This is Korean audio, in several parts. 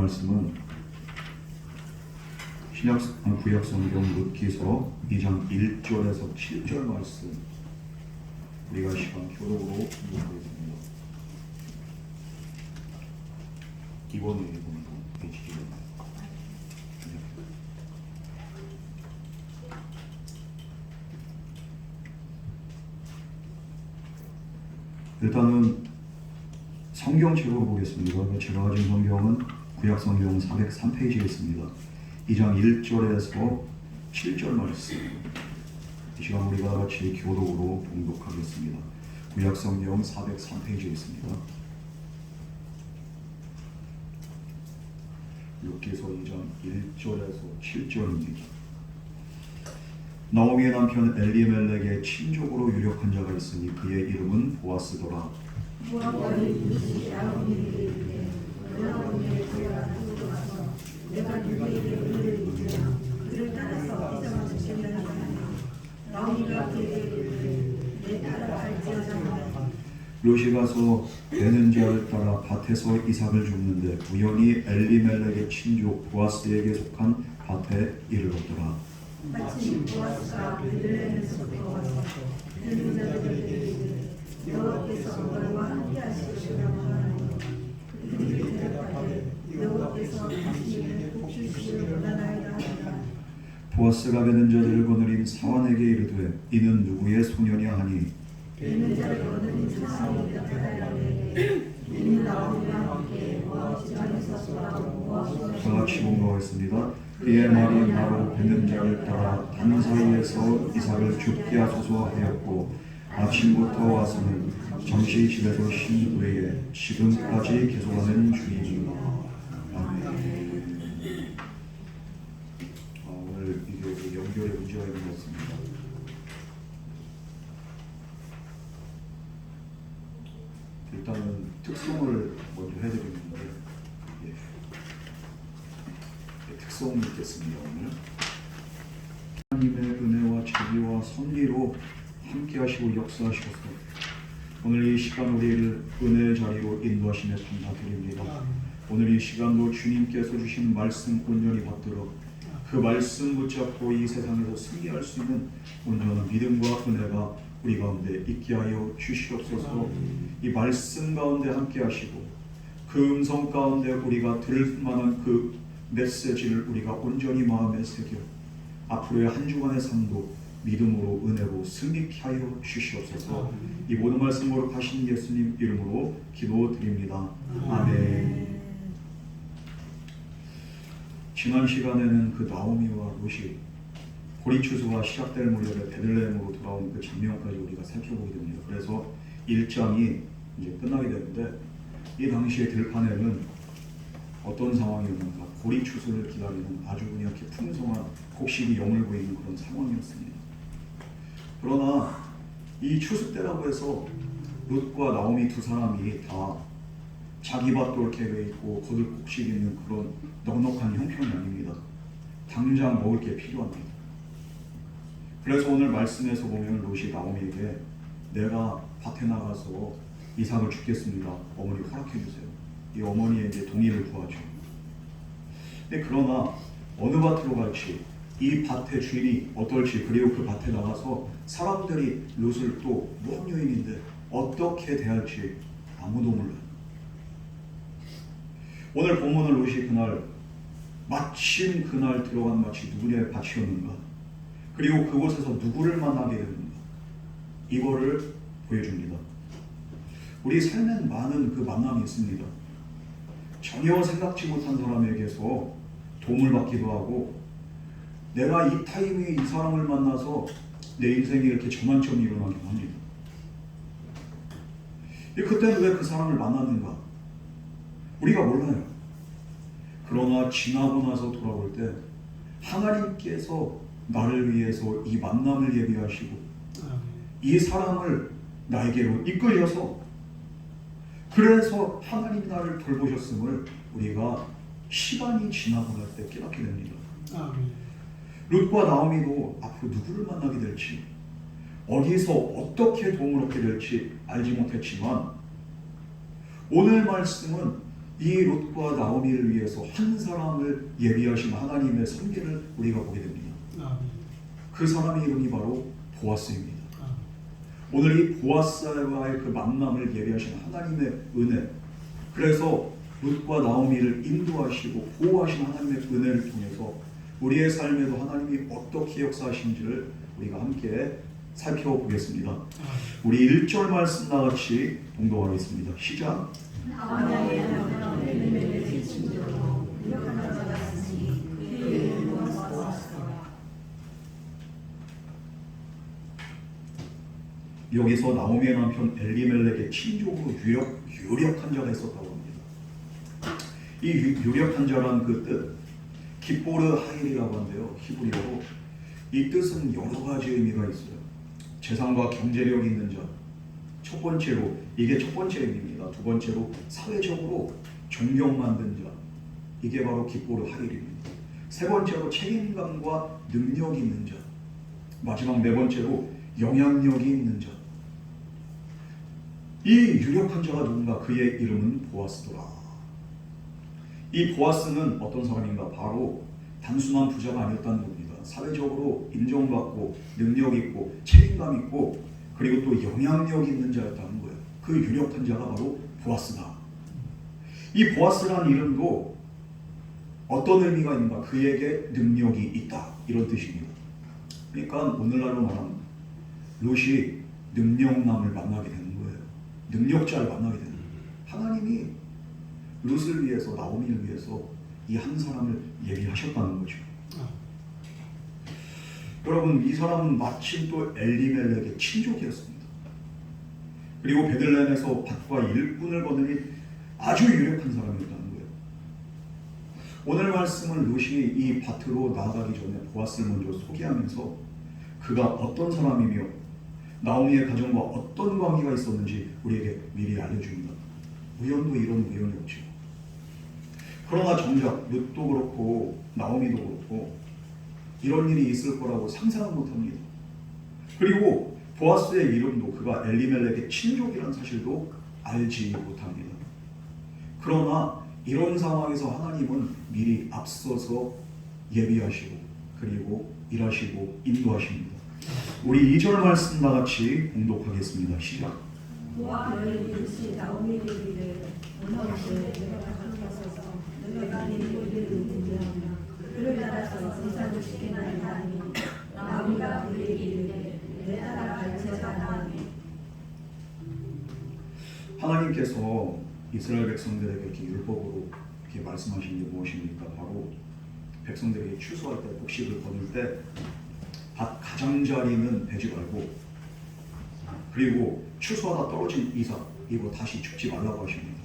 말씀은 구약 성경 룻기서 2장 1절에서 7절 말씀, 우리가 시간 교독으로 공부하겠습니다. 이번에 읽은 페이지입니다. 일단은 성경책으로 보겠습니다. 제가 가진 성경은 구약 성경 403페이지에 있습니다. 2장 1절에서 7절 말씀, 이 시간 우리가 같이 교독으로 봉독하겠습니다. 구약 성경 403페이지에 있습니다. 룻기서 2장 1절에서 7절입니다. 나오미의 남편 엘리멜렉의 친족으로 유력한 자가 있으니 그의 이름은 보아스더라. 롯이 가서 되는 자를 따라 밭에서 이삭을 줍는데 우연히 엘리멜렉의 친족 보아스에게 속한 밭에 이르렀더라. 마침 보아스가 베들레헴에서부터 와서 되는 자들에게 이르되 여호와께서 너희와 함께 하시리라고 하나니 그들이 대답하되 여호와께서 당신에게 복 주시기를 원하나이다 하니라. 보아스가 베는 자들을 거느린 사환에게 이르되 이는 누구의 소년이야 하니 베는 자를 거느린 사환이 대답하되 이는 나오미와 함께 모압 지방에서 돌아온 모압 다 같이 봉독하겠습니다. 그의 말이 나로 베는 자를 따라 단 사이에서 이삭을 죽게 하소서 하였고 아침부터 와서는 잠시 집에서 쉰 후에 지금까지 계속하는 중이니라. 아멘. 오늘 이게 연결에 문제가 있는 것 같습니다. 일단은 특성을 먼저 해드리는데, 특성이 있겠습니다. 오늘 하나님의 은혜와 자비와 섭리로 함께 하시고 역사하셔서 오늘 이 시간 우리를 은혜의 자리로 인도하심에 감사드립니다. 오늘 이 시간도 주님께서 주신 말씀 온전히 받들어 그 말씀 붙잡고 이 세상에서 승리할 수 있는 온전한 믿음과 은혜가 우리 가운데 있게 하여 주시옵소서. 이 말씀 가운데 함께 하시고 그 음성 가운데 우리가 들을 만한 그 메시지를 우리가 온전히 마음에 새겨 앞으로의 한 주간의 삶도 믿음으로 은혜로 승리케 하여 주시옵소서. 이 모든 말씀 거룩하신 예수님 이름으로 기도드립니다. 아멘. 지난 시간에는 그 나오미와 롯이 보리 추수가 시작될 무렵에 베들레헴으로 돌아온 그 장면까지 우리가 살펴보게 됩니다. 그래서 1장이 이제 끝나게 되는데 이 당시의 들판에는 어떤 상황이었는가? 보리 추수를 기다리는 아주 이렇게 풍성한 곡식이 여물고 있는 그런 상황이었습니다. 그러나 이 추수 때라고 해서 룻과 나오미 두 사람이 다 자기 밭도 이렇게 돼 있고 거들 곡식이 있는 그런 넉넉한 형편이 아닙니다. 당장 먹을 게 필요합니다. 그래서 오늘 말씀에서 보면 롯이 나오미에게 내가 밭에 나가서 이삭을 죽겠습니다. 어머니 허락해 주세요. 이 어머니에게 동의를 구하죠. 근데 그러나 어느 밭으로 갈지, 이 밭의 주인이 어떨지, 그리고 그 밭에 나가서 사람들이 롯을 또 무학 여인인데 어떻게 대할지 아무도 몰라요. 오늘 본문은 롯이 그날 마침 그날 들어간 밭이 누구의 밭이었는가, 그리고 그곳에서 누구를 만나게 되는가, 이거를 보여줍니다. 우리 삶엔 많은 그 만남이 있습니다. 전혀 생각지 못한 사람에게서 도움을 받기도 하고, 내가 이 타이밍에 이 사람을 만나서 내 인생에 이렇게 전환점이 일어나기도 합니다. 그때는 왜 그 사람을 만났는가? 우리가 몰라요. 그러나 지나고 나서 돌아볼 때 하나님께서 나를 위해서 이 만남을 예비하시고 이 사람을 나에게로 이끌려서, 그래서 하나님이 나를 돌보셨음을 우리가 시간이 지나고 날 때 깨닫게 됩니다. 룻과 나오미도 앞으로 누구를 만나게 될지, 어디서 어떻게 도움을 얻게 될지 알지 못했지만 오늘 말씀은 이 롯과 나오미를 위해서 한 사람을 예비하신 하나님의 섭리를 우리가 보게 됩니다. 그 사람의 이름이 바로 보아스입니다. 오늘 이 보아스와의 그 만남을 예비하신 하나님의 은혜, 그래서 롯과 나오미를 인도하시고 보호하신 하나님의 은혜를 통해서 우리의 삶에도 하나님이 어떻게 역사하신지를 우리가 함께 살펴보겠습니다. 우리 1절 말씀 나같이 봉독하겠습니다. 시작. 여기서 나오미의 남편 엘리멜렉의 친족으로 유력한 자가 있었다고 합니다. 이 유력한 자란 그 뜻, 기포르 하일이라고 하는데요. 히브리어로 이 뜻은 여러 가지 의미가 있어요. 재산과 경제력이 있는 자, 첫 번째로 이게 첫 번째 의미입니다. 두 번째로 사회적으로 존경받는 자, 이게 바로 기포르 하일입니다. 세 번째로 책임감과 능력이 있는 자, 마지막 네 번째로 영향력이 있는 자. 이 유력한 자가 누군가? 그의 이름은 보아스더라. 이 보아스는 어떤 사람인가? 바로 단순한 부자가 아니었다는 겁니다. 사회적으로 인정받고 능력 있고 책임감 있고 그리고 또 영향력 있는 자였다는 거예요. 그 유력한 자가 바로 보아스다. 이 보아스라는 이름도 어떤 의미가 있는가? 그에게 능력이 있다, 이런 뜻입니다. 그러니까 오늘날로 말하면 롯이 능력남을 만나게 되는 거예요. 능력자를 만나게 되는 거예요. 하나님이 롯을 위해서, 나오미를 위해서 이 한 사람을 예비하셨다는 거죠. 여러분, 이 사람은 마침 또 엘리멜렉의 친족이었습니다. 그리고 베들레헴에서 밭과 일꾼을 거느린 아주 유력한 사람이었다는 거예요. 오늘 말씀은 롯이 이 밭으로 나아가기 전에 보아스를 먼저 소개하면서 그가 어떤 사람이며 나오미의 가정과 어떤 관계가 있었는지 우리에게 미리 알려줍니다. 우연도 이런 우연이 없죠. 그러나 정작 롯도 그렇고 나오미도 그렇고 이런 일이 있을 거라고 상상은 못합니다. 그리고 보아스의 이름도 그가 엘리멜렉의 친족이라는 사실도 알지 못합니다. 그러나 이런 상황에서 하나님은 미리 앞서서 예비하시고 그리고 일하시고 인도하십니다. 우리 2절 말씀 나같이 봉독하겠습니다. 시작. 너희 일시 나오미를 이르기를 오너를 내가 가져가소서 내가 네 일을 인도하며 그를 따라서 세상을 지키는 하나님 나오미가 그에게 이르되 내 따라갈 제가 나오니. 하나님께서 이스라엘 백성들에게 이렇게 율법으로 이렇게 말씀하신 게 무엇입니까? 바로 백성들에게 추수할 때, 곡식을 거둘 때 밭 가장자리는 베지 말고, 그리고 추수하다 떨어진 이삭 이거 다시 줍지 말라고 하십니다.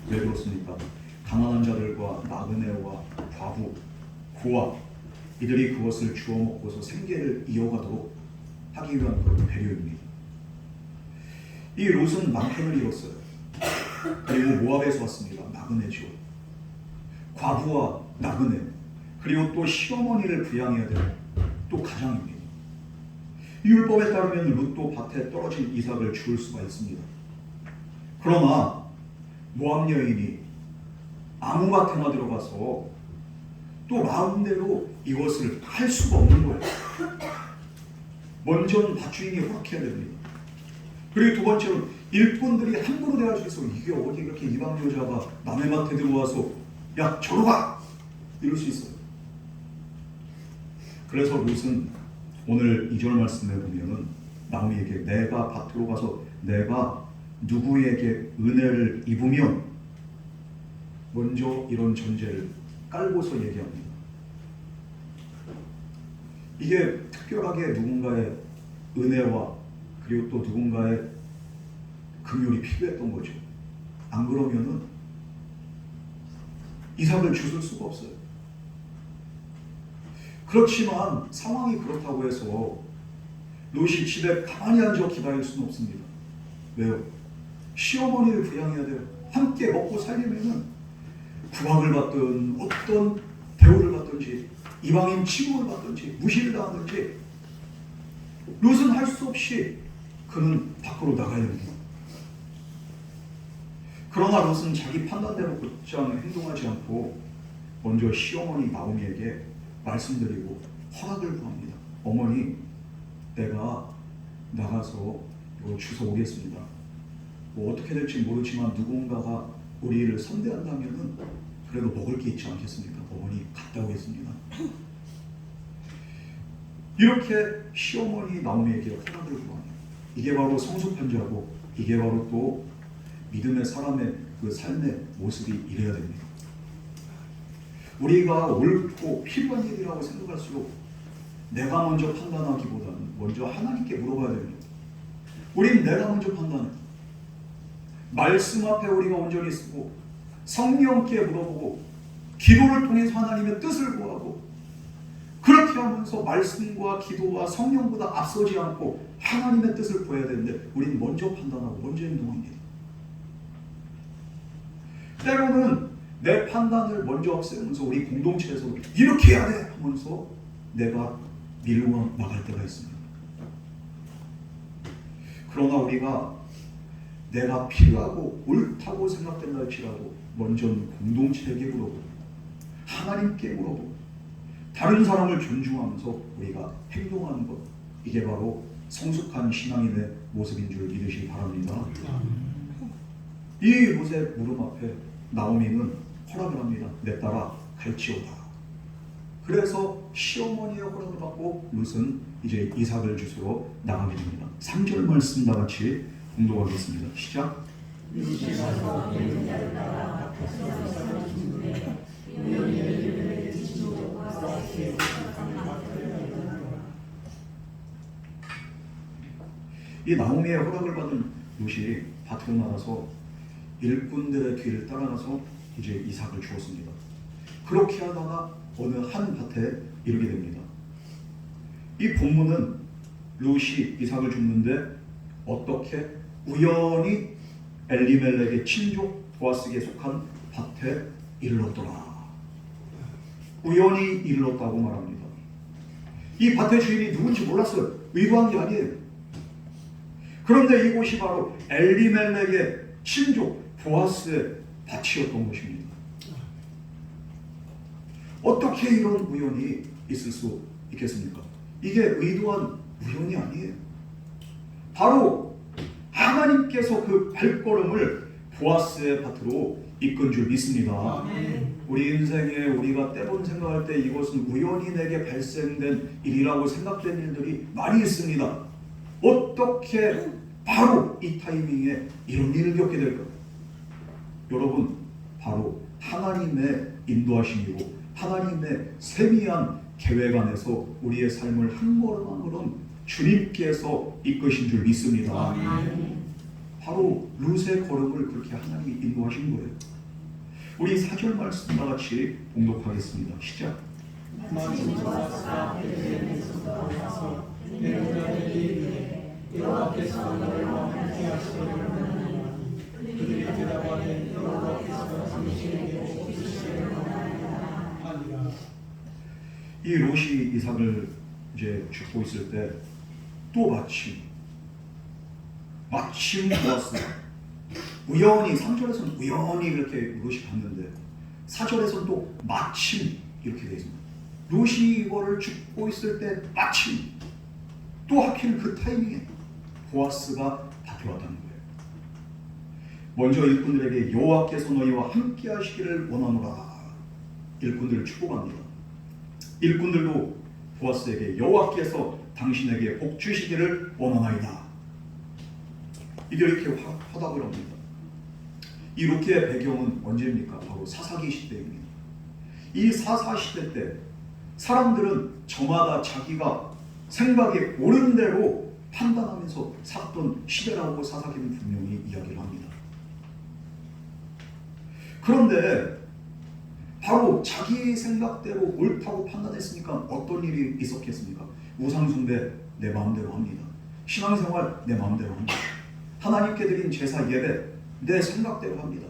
왜 그렇습니까? 가난한 자들과 나그네와 과부, 고아 이들이 그것을 주워 먹고서 생계를 이어가도록 하기 위한 그런 배려입니다. 이 롯은 남편을 잃었어요. 그리고 모압에서 왔습니다. 나그네죠. 과부와 나그네, 그리고 또 시어머니를 부양해야 되는 또 가장입니다. 이 율법에 따르면 롯도 밭에 떨어진 이삭을 주울 수가 있습니다. 그러나 모압 여인이 아무 밭에나 들어가서 또 마음대로 이것을 할 수가 없는 거예요. 먼저는 밭주인이 허락해야 됩니다. 그리고 두 번째로 일꾼들이 함부로 대할 수 있어. 이게 어디 이렇게 이방 여자가 남의 밭에 들어와서 야 저로 가! 이럴 수 있어요. 그래서 롯은 오늘 2절 말씀에 보면은 나오미에게 내가 밭으로 가서 내가 누구에게 은혜를 입으면 먼저 이런 전제를 깔고서 얘기합니다. 이게 특별하게 누군가의 은혜와 그리고 또 누군가의 긍휼이 필요했던 거죠. 안 그러면은 이삭을 주술 수가 없어요. 그렇지만 상황이 그렇다고 해서 롯이 집에 가만히 앉아 기다릴 수는 없습니다. 왜요? 시어머니를 부양해야 돼요. 함께 먹고 살려면은 구박을 받든 어떤 대우를 받든지 이방인 취급을 받든지 무시를 당하든지 롯은 할 수 없이 그는 밖으로 나가야 됩니다. 그러나 롯은 자기 판단대로 곧장 행동하지 않고 먼저 시어머니 나오미에게 말씀드리고 허락을 구합니다. 어머니, 내가 나가서 이거 주워 오겠습니다. 뭐 어떻게 될지 모르지만 누군가가 우리를 선대한다면은 그래도 먹을 게 있지 않겠습니까? 어머니, 갔다 오겠습니다. 이렇게 시어머니 나오미에게 허락을 구합니다. 이게 바로 성숙한 자고, 이게 바로 또 믿음의 사람의 그 삶의 모습이 이래야 됩니다. 우리가 옳고 필요한 일이라고 생각할수록 내가 먼저 판단하기보다는 먼저 하나님께 물어봐야 됩니다. 우린 내가 먼저 판단해. 말씀 앞에 우리가 온전히 쓰고 성령께 물어보고 기도를 통해서 하나님의 뜻을 구하고, 그렇게 하면서 말씀과 기도와 성령보다 앞서지 않고 하나님의 뜻을 구해야 되는데 우리는 먼저 판단하고 먼저 행동합니다. 때로는 내 판단을 먼저 없애면서 우리 공동체에서 이렇게 해야 돼 하면서 내가 밀고 나갈 때가 있습니다. 그러나 우리가 내가 필요하고 옳다고 생각된다 할지라도 먼저는 공동체에게 물어보고 하나님께 물어보고 다른 사람을 존중하면서 우리가 행동하는 것, 이게 바로 성숙한 신앙인의 모습인 줄 믿으시기 바랍니다. 이 롯의 물음 앞에 나오미는 허락을 합니다. 내 딸아 갈지어다. 그래서 시어머니의 허락을 받고 롯은 이제 이삭을 주스러 나가게 됩니다. 3절 말씀 다 같이 공독하겠습니다. 시작. 이 나오미의 허락을 받은 롯이 밭으로 나가서 일꾼들의 뒤를 따라가서 이제 이삭을 주었습니다. 그렇게 하다가 어느 한 밭에 이르게 됩니다. 이 본문은 롯이 이삭을 줍는데 어떻게 우연히 엘리멜렉의 친족 보아스에게 속한 밭에 이르렀더라. 우연히 이르렀다고 말합니다. 이 밭의 주인이 누군지 몰랐어요. 의도한 게 아니에요. 그런데 이곳이 바로 엘리멜렉의 친족 보아스의 밭이었던 것입니다. 어떻게 이런 우연이 있을 수 있겠습니까? 이게 의도한 우연이 아니에요. 바로 하나님께서 그 발걸음을 보아스의 밭으로 이끈 줄 믿습니다. 우리 인생에 우리가 때론 생각할 때 이것은 우연히 내게 발생된 일이라고 생각된 일들이 많이 있습니다. 어떻게 바로 이 타이밍에 이런 일을 겪게 될까요? 여러분, 바로 하나님의 인도하심이고 하나님의 세미한 계획 안에서 우리의 삶을 한 걸음 한 걸음 주님께서 이끄신 줄 믿습니다. 바로 롯의 걸음을 그렇게 하나님이 인도하신 거예요. 우리 4절 말씀 다 같이 봉독하겠습니다. 시작. 여호와께서 너를 왕하게 하시려면 그들이 대답하되 여호와께서 당신에게 복주시기를 원하나이다. 이 롯이 이삭을 이제 죽고 있을 때 또 마침 보았어요. 우연히 3절에서는 우연히 이렇게 롯이 봤는데 4절에서는 또 마침 이렇게 되어 있습니다. 롯이 이거를 죽고 있을 때 마침 또 하필 그 타이밍에 보아스가 밭에 왔다는 거예요. 먼저 일꾼들에게 여호와께서 너희와 함께 하시기를 원하노라. 일꾼들을 축복합니다. 일꾼들도 보아스에게 여호와께서 당신에게 복 주시기를 원하나이다. 이렇게 화답을 합니다. 이 롯의 배경은 언제입니까? 바로 사사기 시대입니다. 이 사사 시대 때 사람들은 저마다 자기가 생각에 옳은 대로 판단하면서 살았던 시대라고 사사기는 분명히 이야기를 합니다. 그런데 바로 자기 생각대로 옳다고 판단했으니까 어떤 일이 있었겠습니까? 우상숭배 내 마음대로 합니다. 신앙생활 내 마음대로 합니다. 하나님께 드린 제사 예배 내 생각대로 합니다.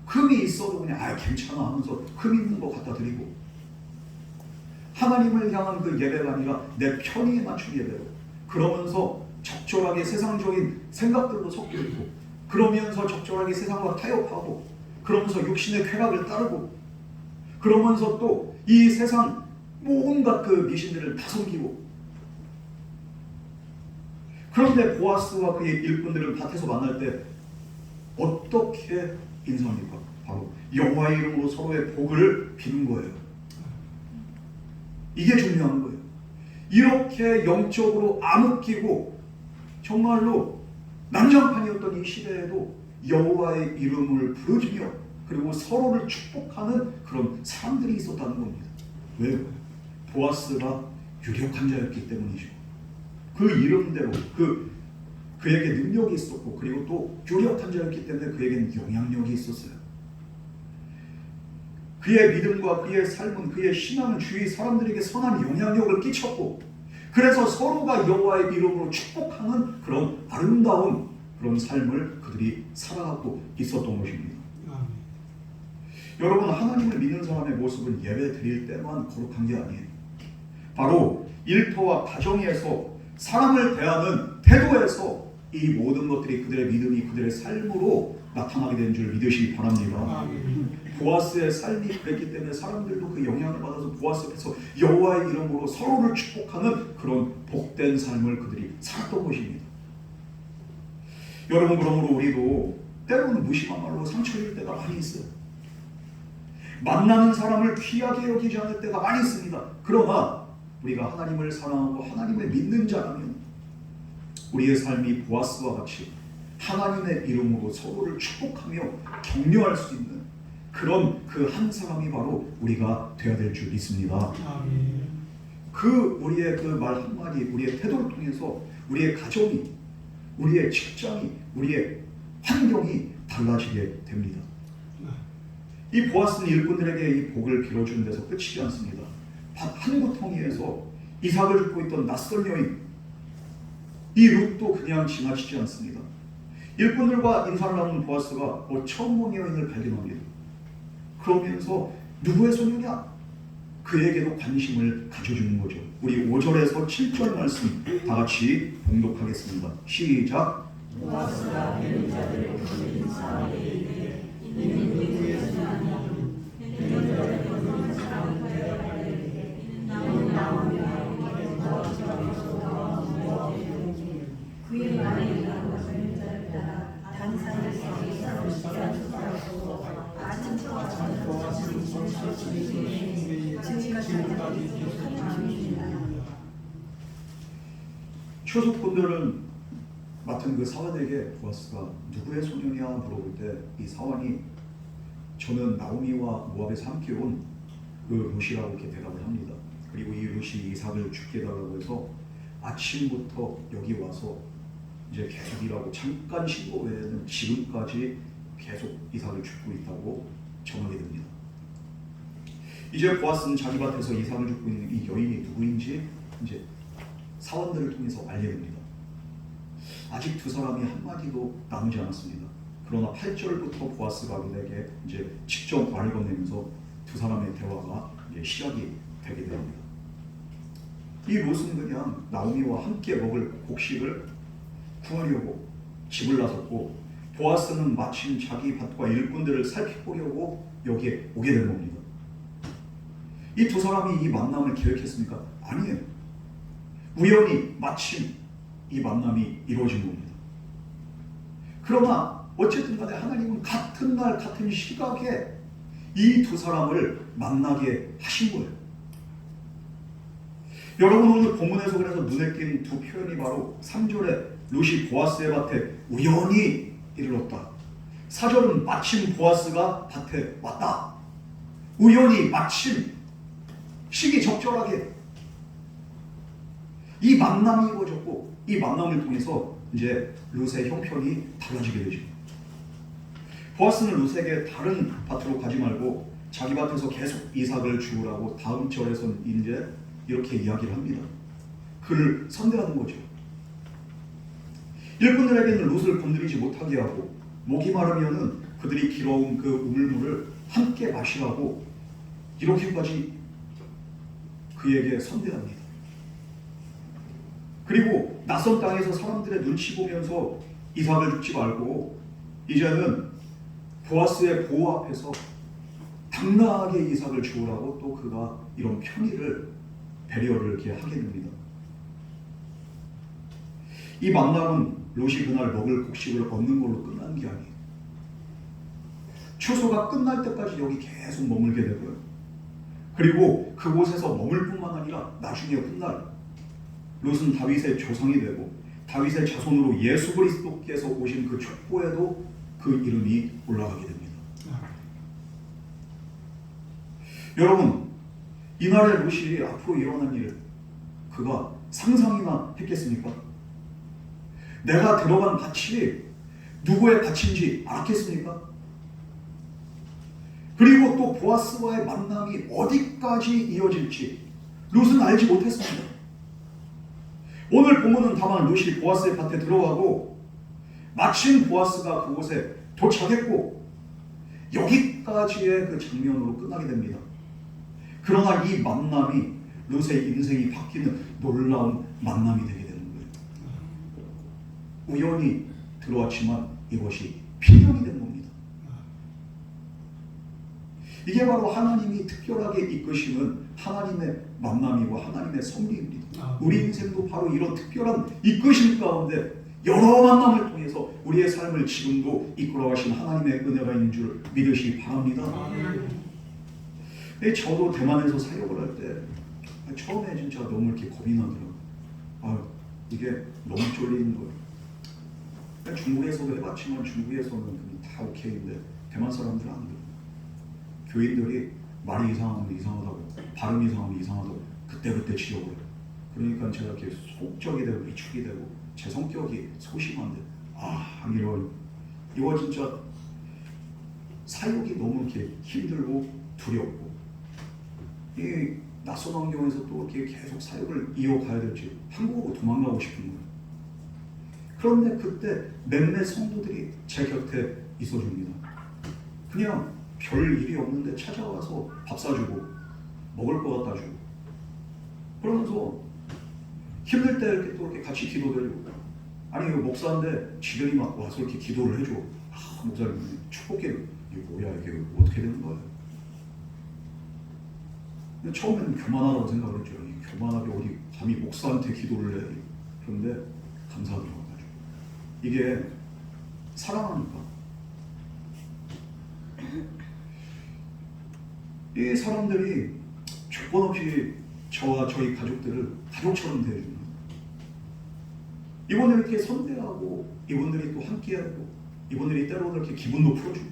흠이 있어도 그냥 괜찮아 하면서 흠 있는 거 갖다 드리고, 하나님을 향한 그 예배가 아니라 내 편의에 맞춘 예배로, 그러면서 적절하게 세상적인 생각들도 섞여 있고 그러면서 적절하게 세상과 타협하고, 그러면서 육신의 쾌락을 따르고, 그러면서 또 이 세상 온갖 그 미신들을 다 섬기고. 그런데 보아스와 그의 일꾼들을 밭에서 만날 때 어떻게 인사합니까? 바로 여호와의 이름으로 서로의 복을 비는 거예요. 이게 중요한 거예요. 이렇게 영적으로 암흑기고 정말로 난장판이었던 이 시대에도 여호와의 이름을 부르짖며 그리고 서로를 축복하는 그런 사람들이 있었다는 겁니다. 왜요? 보아스가 유력한 자였기 때문이죠. 그 이름대로 그에게 능력이 있었고, 그리고 또 유력한 자였기 때문에 그에게는 영향력이 있었어요. 그의 믿음과 그의 삶은, 그의 신앙은 주위 사람들에게 선한 영향력을 끼쳤고, 그래서 서로가 여호와의 이름으로 축복하는 그런 아름다운 그런 삶을 그들이 살아가고 있었던 것입니다. 여러분, 하나님을 믿는 사람의 모습은 예배 드릴 때만 거룩한 게 아니에요. 바로 일터와 가정에서, 사람을 대하는 태도에서 이 모든 것들이 그들의 믿음이 그들의 삶으로 나타나게 된 줄 믿으시기 바랍니다. 보아스의 삶이 그랬기 때문에 사람들도 그 영향을 받아서 보아스 앞에서 여호와의 이름으로 서로를 축복하는 그런 복된 삶을 그들이 살았던 것입니다. 여러분, 그러므로 우리도 때로는 무심한 말로 상처일 때가 많이 있어요. 만나는 사람을 귀하게 여기지 않을 때가 많이 있습니다. 그러나 우리가 하나님을 사랑하고 하나님을 믿는 자라면 우리의 삶이 보아스와 같이 하나님의 이름으로 서로를 축복하며 격려할 수 있는 그런 그 한 사람이 바로 우리가 되어야 될 줄 믿습니다. 그 우리의 그 말 한마디, 우리의 태도를 통해서 우리의 가정이, 우리의 직장이, 우리의 환경이 달라지게 됩니다. 이 보아스는 일꾼들에게 이 복을 빌어주는 데서 끝이지 않습니다. 밭 한 구덩이에서 이삭을 줍고 있던 낯선 여인, 이 룻도 그냥 지나치지 않습니다. 일꾼들과 인사를 나눈 보아스가 처음 본 여인을 발견합니다. 그러면서 누구의 소녀냐? 그에게도 관심을 가져주는 거죠. 우리 5절에서 7절 말씀 다 같이 봉독하겠습니다. 시작. 보아스가 베는 자들을 부르는 사람에게 이르되 이는 누구의 소녀냐? 베는 자들을 부르는 사람을 대답하되 이는 나오미와 보아스에게서 나온 그의 말에 일어나 베는 자를 따라 단산에서 이삭을 시켜주고 아침과 저녁과 지금까지 추수꾼들은 맡은 그 사환에게 보아스가 누구의 소녀냐 물어볼 때 이 사환이 저는 나오미와 모압에서 함께 온 그 룻이라고 이렇게 대답을 합니다. 그리고 이 룻이 이삭을 죽게 해달라고 해서 아침부터 여기 와서 이제 계속 일하고 잠깐 쉰 거 외에는 지금까지 계속 이삭을 줍고 있다고 전하게 됩니다. 이제 보아스는 자기 밭에서 이삭을 줍고 있는 이 여인이 누구인지 이제 사원들을 통해서 알게 됩니다. 아직 두 사람이 한마디도 나누지 않았습니다. 그러나 8절부터 보아스가 그에게 이제 직접 말을 건네면서 두 사람의 대화가 이제 시작이 되게 됩니다. 이 롯은 그냥 나오미와 함께 먹을 곡식을 구하려고 집을 나섰고, 보아스는 마침 자기 밭과 일꾼들을 살펴보려고 여기에 오게 된 겁니다. 이 두 사람이 이 만남을 계획했습니까? 아니에요. 우연히 마침 이 만남이 이루어진 겁니다. 그러나 어쨌든 간에 하나님은 같은 날 같은 시각에 이 두 사람을 만나게 하신 거예요. 여러분, 오늘 본문에서 그래서 눈에 띈 두 표현이 바로 3절에 룻이 보아스의 밭에 우연히 이르렀다. 4절은 마침 보아스가 밭에 왔다. 우연히 마침 시기 적절하게 이 만남이 이루어졌고, 이 만남을 통해서 이제 룻의 형편이 달라지게 되죠. 보아스는 룻에게 다른 밭으로 가지 말고 자기 밭에서 계속 이삭을 주우라고 다음 절에서는 이제 이렇게 이야기를 합니다. 그를 선대하는 거죠. 일꾼들에게는 룻을 건드리지 못하게 하고, 목이 마르면은 그들이 길어온 그 우물물을 함께 마시라고 이렇게까지 그에게 선대합니다. 그리고 낯선 땅에서 사람들의 눈치 보면서 이삭을 줍지 말고 이제는 보아스의 보호 앞에서 당당하게 이삭을 주우라고 또 그가 이런 편의를 배려를 이렇게 하게 됩니다. 이 만남은 롯이 그날 먹을 곡식을 얻는 걸로 끝난 게 아니에요. 추수가 끝날 때까지 여기 계속 머물게 되고요. 그리고 그곳에서 머물 뿐만 아니라 나중에 훗날 롯은 다윗의 조상이 되고 다윗의 자손으로 예수 그리스도께서 오신 그 족보에도 그 이름이 올라가게 됩니다. 여러분, 이날의 롯이 앞으로 일어난 일 그가 상상이나 했겠습니까? 내가 들어간 밭이 누구의 밭인지 알았겠습니까? 그리고 또 보아스와의 만남이 어디까지 이어질지 롯은 알지 못했습니다. 오늘 본문은 다만 롯이 보아스의 밭에 들어가고 마침 보아스가 그곳에 도착했고 여기까지의 그 장면으로 끝나게 됩니다. 그러나 이 만남이 롯의 인생이 바뀌는 놀라운 만남이 되게 되는 거예요. 우연히 들어왔지만 이것이 필연이 된 겁니다. 이게 바로 하나님이 특별하게 이끄시는 하나님의 만남이고 하나님의 섭리입니다. 우리 인생도 바로 이런 특별한 이끄심 가운데 여러 만남을 통해서 우리의 삶을 지금도 이끌어가신 하나님의 은혜가 있는 줄 믿으시기 바랍니다. 저도 대만에서 사역을 할 때 처음에 진짜 너무 이렇게 겁이 나더라고요. 이게 너무 쫄리는 거예요. 중국에서도 해봤지만 중국에서는 다 오케이인데 대만 사람들은 안 돼요. 교인들이 말이 이상하면 이상하다고 발음이 이상하면 이상하다고 그때그때 지적을 해요. 그러니까 제가 이렇게 속적이 되고 위축이 되고 제 성격이 소심한데 이거 진짜 사역이 너무 이렇게 힘들고 두렵고 이 낯선 환경에서 또 이렇게 계속 사역을 이어가야 될지 한국으로 도망가고 싶은 거예요. 그런데 그때 몇몇 성도들이 제 곁에 있어줍니다. 그냥 별 일이 없는데 찾아와서 밥 사주고 먹을 거 갖다 주고 그러면서 힘들 때 이렇게 또 이렇게 같이 기도드리고 아니 이거 목사인데 지들이 막 와서 이렇게 기도를 해줘. 목사님 축복해. 이게 뭐야 이게 어떻게 되는 거야? 근데 처음에는 교만하다고 생각을 했죠. 교만하게 어디 감히 목사한테 기도를 해. 그런데 감사하더라고요. 이게 사랑하니까 이 사람들이 조건 없이 저와 저희 가족들을 가족처럼 대해줍니다. 이분들이 이렇게 선대하고 이분들이 또 함께하고 이분들이 때로는 이렇게 기분도 풀어주고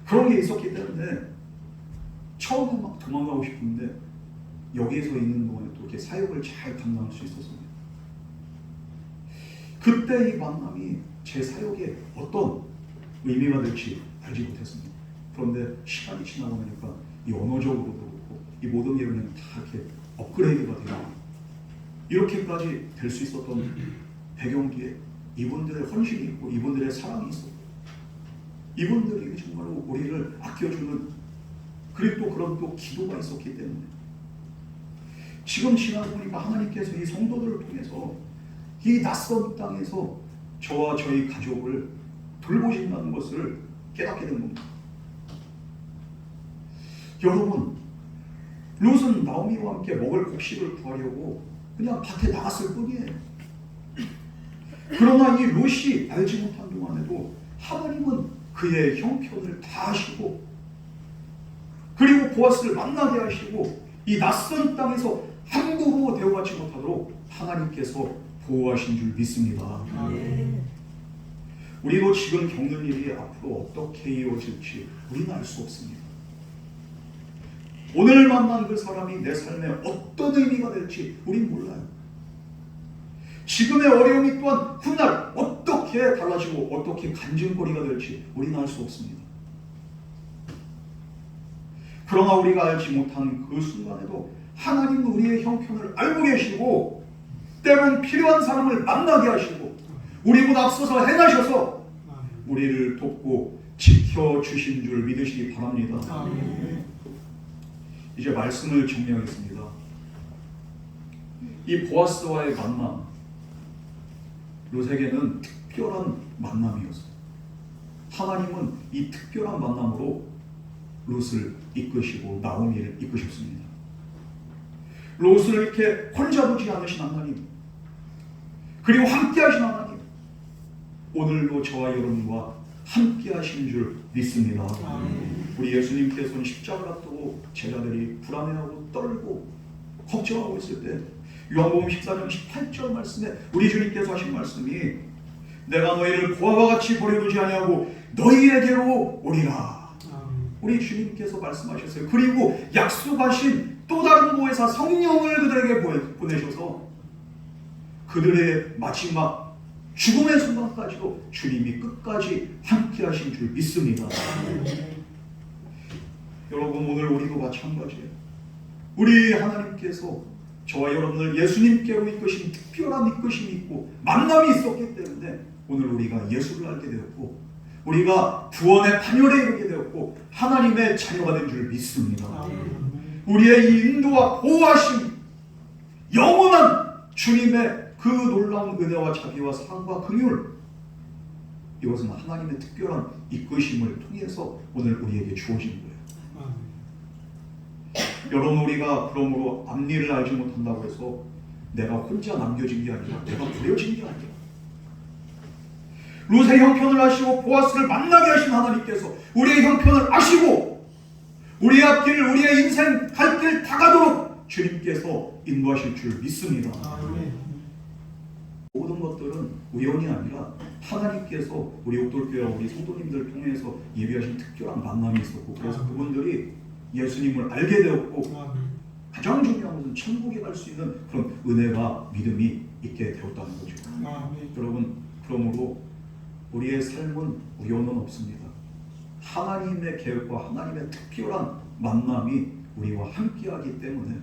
그런 게 있었기 때문에 처음에 막 도망가고 싶은데 여기에서 있는 동안에 또 이렇게 사역을 잘 감당할 수 있었습니다. 그때 이 만남이 제 사역에 어떤 의미가 될지 알지 못했습니다. 그런데 시간이 지나고 나니까 이 언어적으로도 그렇고 이 모든 게 그냥 다 이렇게 업그레이드가 되고 이렇게까지 될 수 있었던 배경기에 이분들의 헌신이 있고 이분들의 사랑이 있었고 이분들이 정말로 우리를 아껴주는 그리고 또 그런 또 기도가 있었기 때문에 지금 지나고 보니까 하나님께서 이 성도들을 통해서 이 낯선 땅에서 저와 저희 가족을 돌보신다는 것을 깨닫게 된 겁니다. 여러분, 롯은 나오미와 함께 먹을 곡식을 구하려고 그냥 밭에 나갔을 뿐이에요. 그러나 이 롯이 알지 못한 동안에도 하나님은 그의 형편을 다 하시고 그리고 보아스를 만나게 하시고 이 낯선 땅에서 함부로 대우받지 못하도록 하나님께서 보호하신 줄 믿습니다. 우리도 지금 겪는 일이 앞으로 어떻게 이어질지 우리는 알 수 없습니다. 오늘 만난 그 사람이 내 삶에 어떤 의미가 될지 우린 몰라요. 지금의 어려움이 또한 훗날 어떻게 달라지고 어떻게 간증거리가 될지 우리는 알 수 없습니다. 그러나 우리가 알지 못한 그 순간에도 하나님은 우리의 형편을 알고 계시고 때론 필요한 사람을 만나게 하시고 우리보다 앞서서 행하셔서 우리를 돕고 지켜주신 줄 믿으시기 바랍니다. 이제 말씀을 정리하겠습니다. 이 보아스와의 만남, 롯에게는 특별한 만남이었어요. 하나님은 이 특별한 만남으로 롯을 이끄시고 나오미를 이끄셨습니다. 롯을 이렇게 혼자 두지 않으신 하나님, 그리고 함께 하신 하나님, 오늘도 저와 여러분과 함께 하신 줄 믿습니다. 우리 예수님께서는 십자가를 앞두고 제자들이 불안해하고 떨고 걱정하고 있을 때 요한복음 14장 18절 말씀에 우리 주님께서 하신 말씀이 내가 너희를 고아와 같이 버려두지 아니하고 너희에게로 오리라. 우리 주님께서 말씀하셨어요. 그리고 약속하신 또 다른 보혜사 성령을 그들에게 보내셔서 그들의 마지막 죽음의 순간까지도 주님이 끝까지 함께 하신 줄 믿습니다. 여러분, 오늘 우리도 마찬가지예요. 우리 하나님께서 저와 여러분을 예수님께로 이끄신 특별한 이끄심이 있고 만남이 있었기 때문에 오늘 우리가 예수를 알게 되었고 우리가 구원의 판결에 이르게 되었고 하나님의 자녀가 된 줄 믿습니다. 우리의 이 인도와 보호하심, 영원한 주님의 그 놀라운 은혜와 자비와 사랑과 긍휼, 이것은 하나님의 특별한 이끄심을 통해서 오늘 우리에게 주어진 거예요. 여러분, 우리가 그러므로 앞일을 알지 못한다고 해서 내가 혼자 남겨진 게 아니라 내가 버려진 게 아니라 롯의 형편을 아시고 보아스를 만나게 하신 하나님께서 우리의 형편을 아시고 우리의 앞길, 우리의 인생 갈 길 다 가도록 주님께서 인도하실 줄 믿습니다. 모든 것들은 우연이 아니라 하나님께서 우리 옥돌교회와 우리 성도님들 통해서 예비하신 특별한 만남이 있었고 그래서 그분들이 예수님을 알게 되었고 가장 중요한 것은 천국에 갈 수 있는 그런 은혜와 믿음이 있게 되었다는 거죠. 여러분, 그러므로 우리의 삶은 우연은 없습니다. 하나님의 계획과 하나님의 특별한 만남이 우리와 함께하기 때문에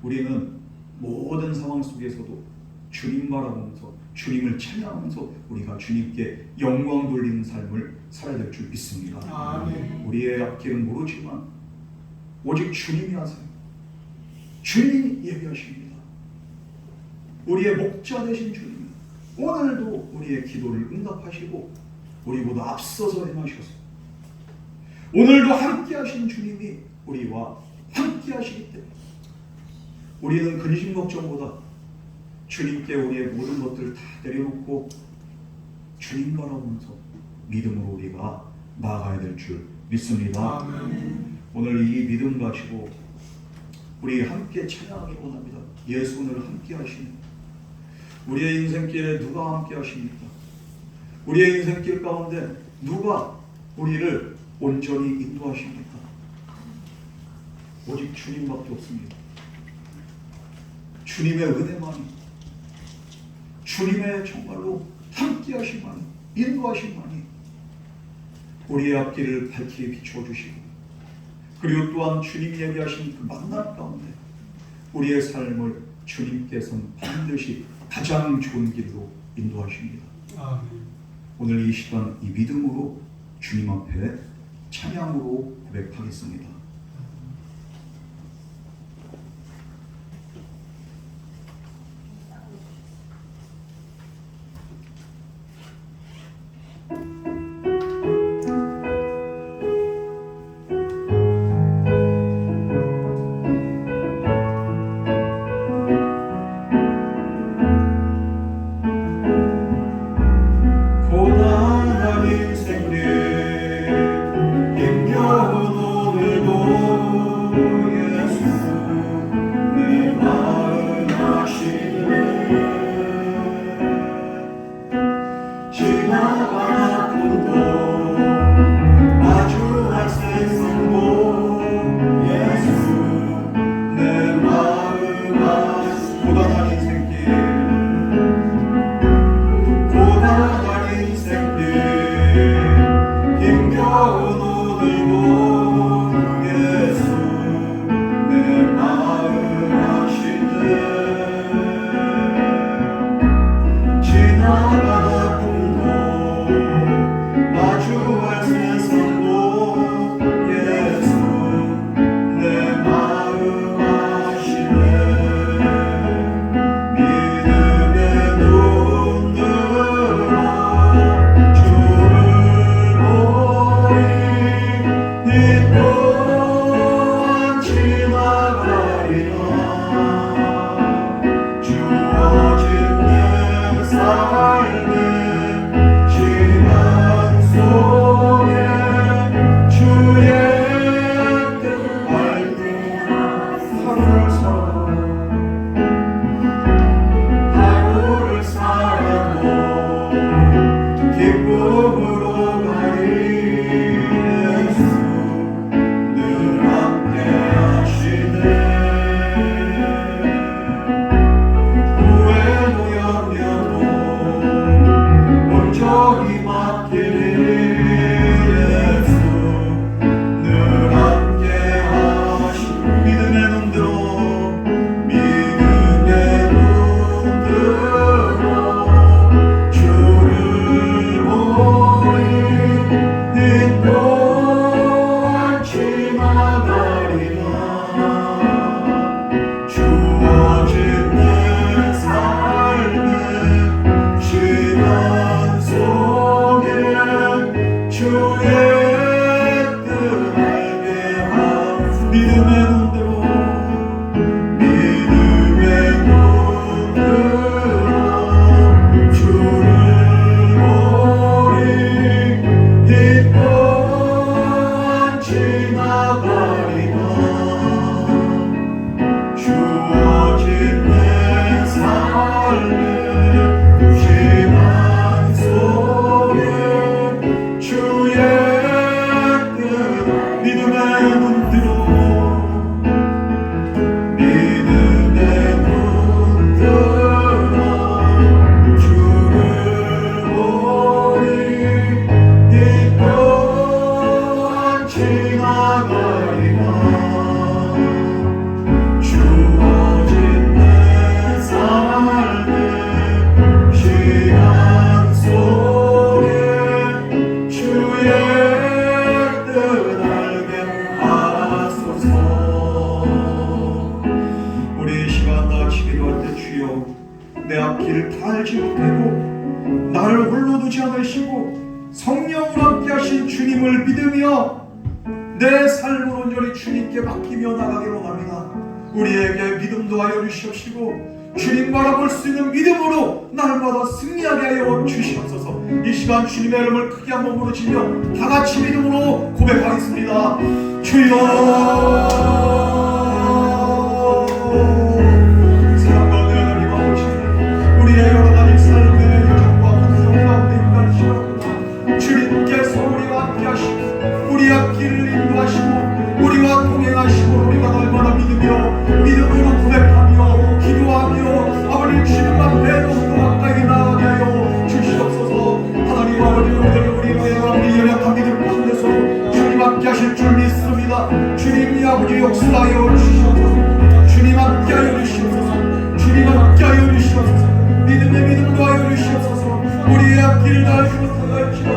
우리는 모든 상황 속에서도 주님 바라보면서 주님을 찬양하면서 우리가 주님께 영광 돌리는 삶을 살아야 될 줄 믿습니다. 우리의 앞길은 모르지만 오직 주님이 하세요. 주님이 예비하십니다. 우리의 목자 되신 주님, 오늘도 우리의 기도를 응답하시고 우리보다 앞서서 행하셔서 오늘도 함께 하신 주님이 우리와 함께 하시기 때문에 우리는 근심 걱정보다 주님께 우리의 모든 것들을 다 내려놓고 주님 바라보면서 믿음으로 우리가 나아가야 될 줄 믿습니다. 오늘 이 믿음 가지고 우리 함께 찬양하기 원합니다. 예수 오늘 함께 하시는 우리의 인생길에 누가 함께 하십니까? 우리의 인생길 가운데 누가 우리를 온전히 인도하십니까? 오직 주님밖에 없습니다. 주님의 은혜만이, 주님의 정말로 함께 하심만이, 인도하심만이 우리의 앞길을 밝히 비춰주시고 그리고 또한 주님이 얘기하신 그 만남 가운데 우리의 삶을 주님께서는 반드시 가장 좋은 길로 인도하십니다. 오늘 이 시간 이 믿음으로 주님 앞에 찬양으로 고백하겠습니다. 고단한 인생길 힘겨운 오늘도 지나가리라. 주어진 내 삶의 시간 속에 주의 뜻 믿음의 눈으로 주를 보니 이 또한 지나가리라. 주어진 내 삶의 시간 속에 주의 뜻 알게 하소서. 우리 시간 다 기도할 때 주여 내 앞길을 다 알지 못하고 나를 홀로 두지 않으시고 성령으로 함께하신 주님을 믿으며 내 삶을 온전히 주님께 맡기며 나가기로 합니다. 우리에게 믿음도 하여 주시옵시고 주님 바라볼 수 있는 믿음으로 날마다 승리하게 하여 주시옵소서. 이 시간 주님의 이름을 크게 한번 부르시며 다 같이 믿음으로 고백하겠습니다. 주여 사랑하는 하나님 아버지, 우리의 여러 가지 삶의 여정과 환경 가운데 임하시옵소서. 주님께서 우리와 함께 하시고 우리 앞길을 인도하시고 우리와 동행하시고 우리가 얼마나 믿음으로 고백하며 기도하며 아버지 주님 앞에 더욱더 가까이 나아가게 하여 주시옵소서. 하나님 아버지, 오늘 우리의 연약한 믿음 가운데서 주님 함께 하실 줄 믿습니다. 주님이 아버지 역사하여 주시옵소서. 주님 함께하여 주시옵소서. 주님 함께하여 주시옵소서. 믿음의 믿음도 하여 주시옵소서. 우리의 앞길을 다하지 못하였지만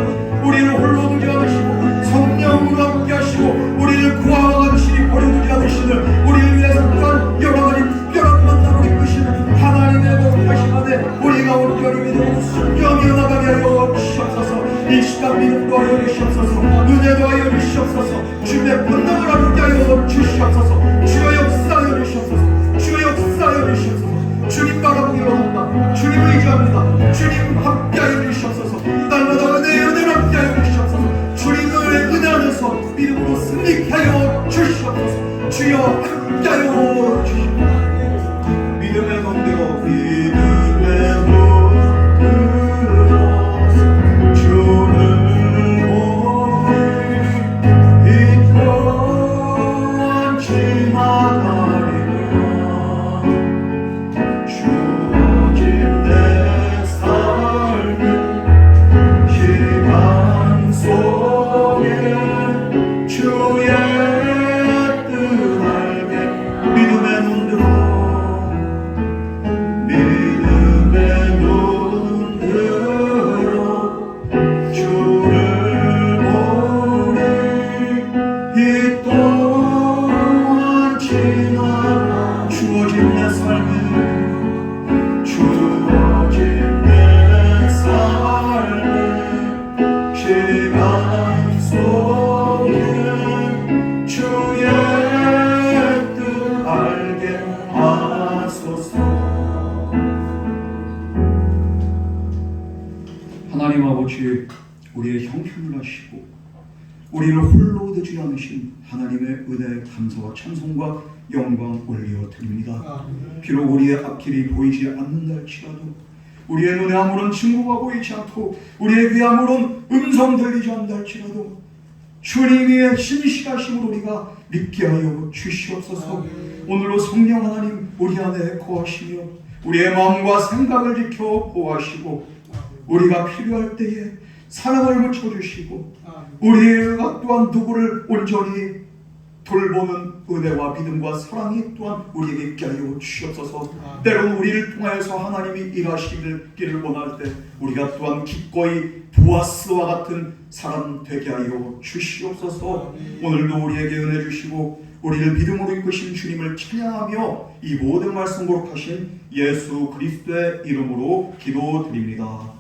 우리를 홀로 두지 않으시고 성령으로 함께하시고 우리를 그와 같이 버려두지 않으시는 우리를 위해서 또한 여러 가지 특별한 만남을 이끄시는 하나님의 거룩하신 안에 우리가 온전히 믿음으로 순종하며 나가게 하여 주시옵소서. 이 시간 믿음도 하여 주시옵소서. 은혜도 하여 주시옵소서. 주님의 권능을 함께 하여 주시옵소서. 주의 역사하여 주시옵소서. 주의 역사하여 주시옵소서. 주님 바라보기로 합니다. 주님을 의지합니다. 주님 함께하여 주시옵소서. 날마다 은혜를 함께하여 주시옵소서. 주님의 은혜 안에서 믿음으로 승리케 하여 주시옵소서. 주여 함께하여 주시옵소서. 믿음의 nom대로 믿음의 nom대로 주를 보니 이 또한 지나가리라. 주어진 내 삶의 시간 속에 주의 뜻 알게 믿음의 눈으로 주를 보니 이 또한 지나가 주어진 내 삶의 시간 속에 주의 뜻 알게 하소서. 하나님 아버지, 우리의 형편을 아시고 우리를 홀로 두지 않으신 하나님의 은혜에 감사와 찬송과 영광 올려 드립니다. 비록 우리의 앞길이 보이지 않는다 할지라도 우리의 눈에 아무런 증거가 보이지 않고 우리의 귀에 아무런 음성 들리지 않는다 할지라도 주님의 신실하심으로 우리가 믿게 하여 주시옵소서. 오늘로 성령 하나님 우리 안에 거하시며 우리의 마음과 생각을 지켜 보호하시고 우리가 필요할 때에 사랑을 묻혀주시고 우리가 또한 누구를 온전히 돌보는 은혜와 믿음과 사랑이 또한 우리에게 있게 하여 주시옵소서. 때로는 우리를 통하여서 하나님이 일하시기를 원할 때 우리가 또한 기꺼이 보아스와 같은 사람 되게 하여 주시옵소서. 오늘도 우리에게 은혜 주시고 우리를 믿음으로 이끄신 주님을 찬양하며 이 모든 말씀 거룩하신 예수 그리스도의 이름으로 기도드립니다.